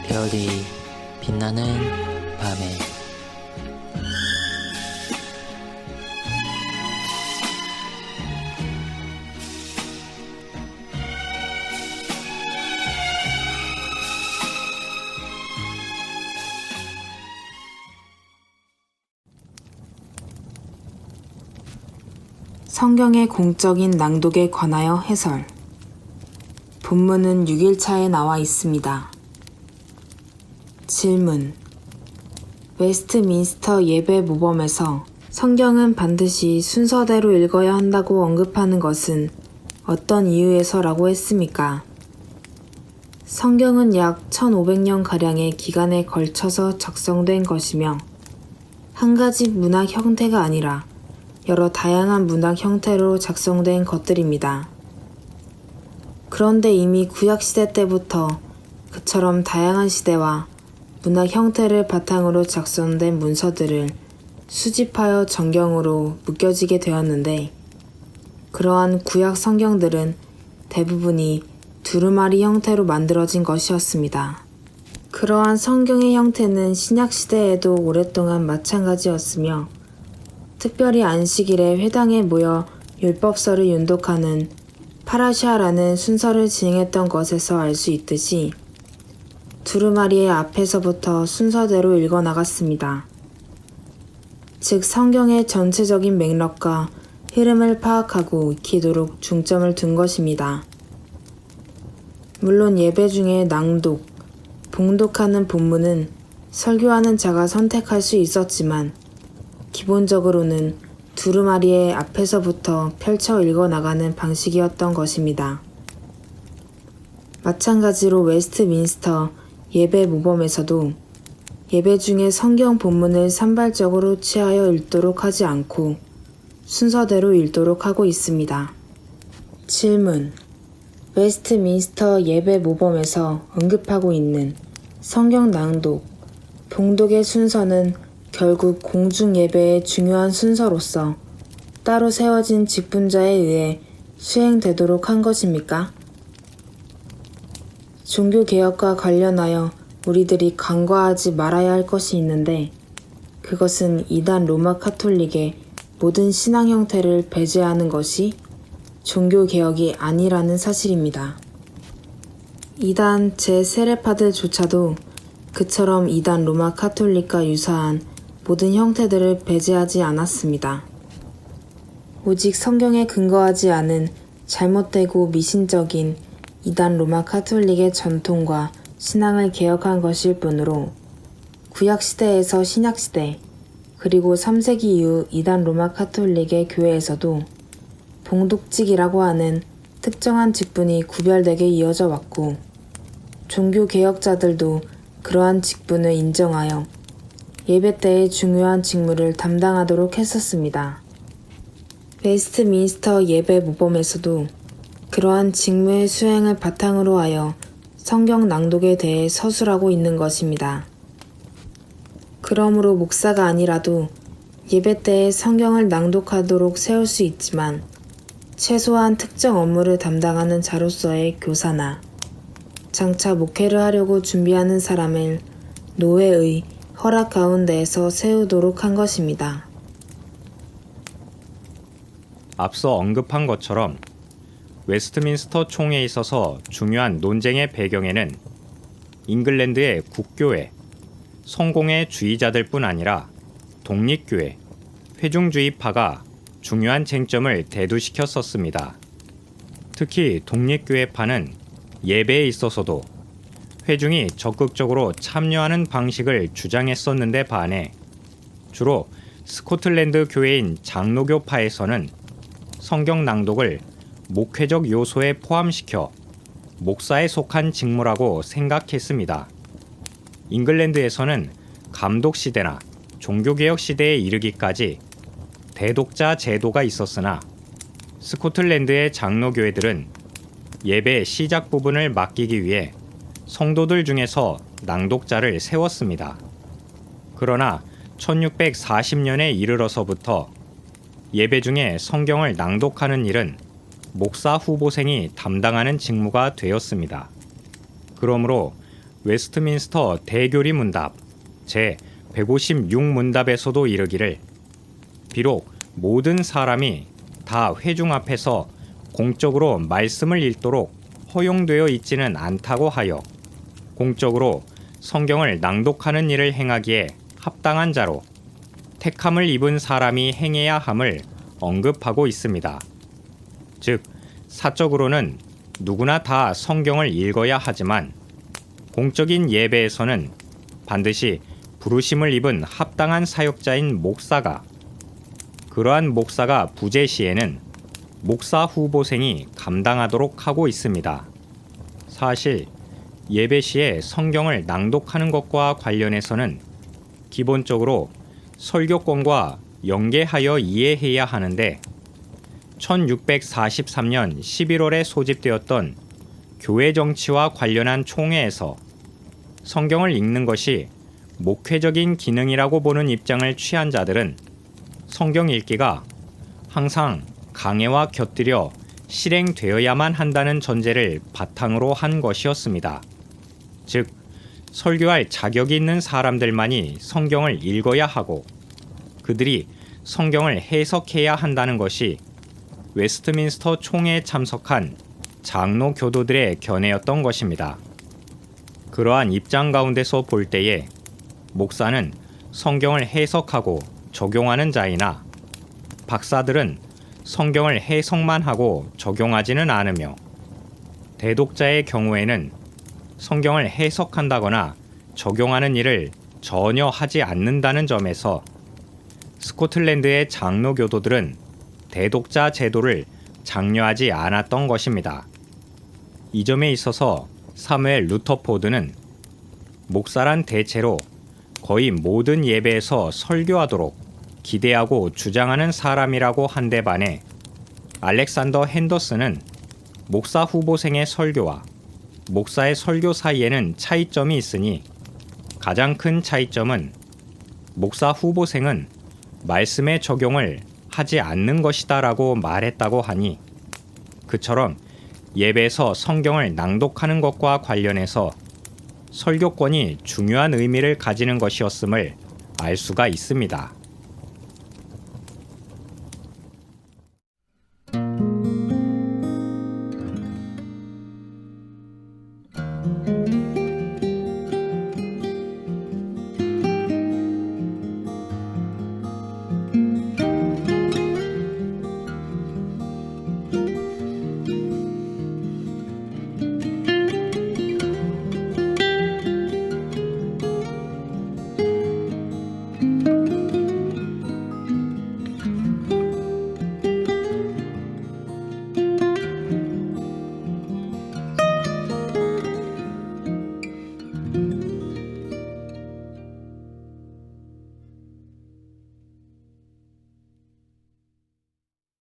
별이 빛나는 밤에 성경의 공적인 낭독에 관하여 해설. 본문은 6일차에 나와 있습니다. 질문. 웨스트민스터 예배 모범에서 성경은 반드시 순서대로 읽어야 한다고 언급하는 것은 어떤 이유에서라고 했습니까? 성경은 약 1500년가량의 기간에 걸쳐서 작성된 것이며 한 가지 문학 형태가 아니라 여러 다양한 문학 형태로 작성된 것들입니다. 그런데 이미 구약시대 때부터 그처럼 다양한 시대와 문학 형태를 바탕으로 작성된 문서들을 수집하여 정경으로 묶여지게 되었는데, 그러한 구약 성경들은 대부분이 두루마리 형태로 만들어진 것이었습니다. 그러한 성경의 형태는 신약시대에도 오랫동안 마찬가지였으며, 특별히 안식일에 회당에 모여 율법서를 윤독하는 파라샤라는 순서를 진행했던 것에서 알 수 있듯이 두루마리의 앞에서부터 순서대로 읽어나갔습니다. 즉 성경의 전체적인 맥락과 흐름을 파악하고 익히도록 중점을 둔 것입니다. 물론 예배 중에 낭독, 봉독하는 본문은 설교하는 자가 선택할 수 있었지만 기본적으로는 두루마리의 앞에서부터 펼쳐 읽어나가는 방식이었던 것입니다. 마찬가지로 웨스트민스터 예배 모범에서도 예배 중에 성경 본문을 산발적으로 취하여 읽도록 하지 않고 순서대로 읽도록 하고 있습니다. 질문. 웨스트민스터 예배 모범에서 언급하고 있는 성경 낭독, 봉독의 순서는 결국 공중 예배의 중요한 순서로서 따로 세워진 직분자에 의해 수행되도록 한 것입니까? 종교개혁과 관련하여 우리들이 간과하지 말아야 할 것이 있는데, 그것은 이단 로마 카톨릭의 모든 신앙 형태를 배제하는 것이 종교개혁이 아니라는 사실입니다. 이단 제 세례파들조차도 그처럼 이단 로마 카톨릭과 유사한 모든 형태들을 배제하지 않았습니다. 오직 성경에 근거하지 않은 잘못되고 미신적인 이단 로마 카톨릭의 전통과 신앙을 개혁한 것일 뿐으로 구약시대에서 신약시대 그리고 3세기 이후 이단 로마 카톨릭의 교회에서도 봉독직이라고 하는 특정한 직분이 구별되게 이어져 왔고, 종교개혁자들도 그러한 직분을 인정하여 예배 때의 중요한 직무를 담당하도록 했었습니다. 웨스트민스터 예배 모범에서도 그러한 직무의 수행을 바탕으로 하여 성경 낭독에 대해 서술하고 있는 것입니다. 그러므로 목사가 아니라도 예배 때에 성경을 낭독하도록 세울 수 있지만, 최소한 특정 업무를 담당하는 자로서의 교사나 장차 목회를 하려고 준비하는 사람을 노회의 허락 가운데에서 세우도록 한 것입니다. 앞서 언급한 것처럼 웨스트민스터 총회에 있어서 중요한 논쟁의 배경에는 잉글랜드의 국교회, 성공의 주의자들 뿐 아니라 독립교회, 회중주의파가 중요한 쟁점을 대두시켰었습니다. 특히 독립교회파는 예배에 있어서도 회중이 적극적으로 참여하는 방식을 주장했었는데 반해 주로 스코틀랜드 교회인 장로교파에서는 성경 낭독을 목회적 요소에 포함시켜 목사에 속한 직무라고 생각했습니다. 잉글랜드에서는 감독 시대나 종교개혁 시대에 이르기까지 대독자 제도가 있었으나 스코틀랜드의 장로교회들은 예배 시작 부분을 맡기기 위해 성도들 중에서 낭독자를 세웠습니다. 그러나 1640년에 이르러서부터 예배 중에 성경을 낭독하는 일은 목사 후보생이 담당하는 직무가 되었습니다. 그러므로 웨스트민스터 대교리 문답 제 156문답에서도 이르기를 비록 모든 사람이 다 회중 앞에서 공적으로 말씀을 읽도록 허용되어 있지는 않다고 하여 공적으로 성경을 낭독하는 일을 행하기에 합당한 자로 택함을 입은 사람이 행해야 함을 언급하고 있습니다. 즉, 사적으로는 누구나 다 성경을 읽어야 하지만 공적인 예배에서는 반드시 부르심을 입은 합당한 사역자인 목사가 그러한 목사가 부재 시에는 목사 후보생이 감당하도록 하고 있습니다. 사실 예배 시에 성경을 낭독하는 것과 관련해서는 기본적으로 설교권과 연계하여 이해해야 하는데 1643년 11월에 소집되었던 교회 정치와 관련한 총회에서 성경을 읽는 것이 목회적인 기능이라고 보는 입장을 취한 자들은 성경 읽기가 항상 강해와 곁들여 실행되어야만 한다는 전제를 바탕으로 한 것이었습니다. 즉, 설교할 자격이 있는 사람들만이 성경을 읽어야 하고 그들이 성경을 해석해야 한다는 것이 웨스트민스터 총회에 참석한 장로 교도들의 견해였던 것입니다. 그러한 입장 가운데서 볼 때에 목사는 성경을 해석하고 적용하는 자이나 박사들은 성경을 해석만 하고 적용하지는 않으며 대독자의 경우에는 성경을 해석한다거나 적용하는 일을 전혀 하지 않는다는 점에서 스코틀랜드의 장로 교도들은 대독자 제도를 장려하지 않았던 것입니다. 이 점에 있어서 사무엘 루터포드는 목사란 대체로 거의 모든 예배에서 설교하도록 기대하고 주장하는 사람이라고 한데 반해 알렉산더 핸더슨은 목사 후보생의 설교와 목사의 설교 사이에는 차이점이 있으니 가장 큰 차이점은 목사 후보생은 말씀의 적용을 하지 않는 것이다라고 말했다고 하니 그처럼 예배에서 성경을 낭독하는 것과 관련해서 설교권이 중요한 의미를 가지는 것이었음을 알 수가 있습니다.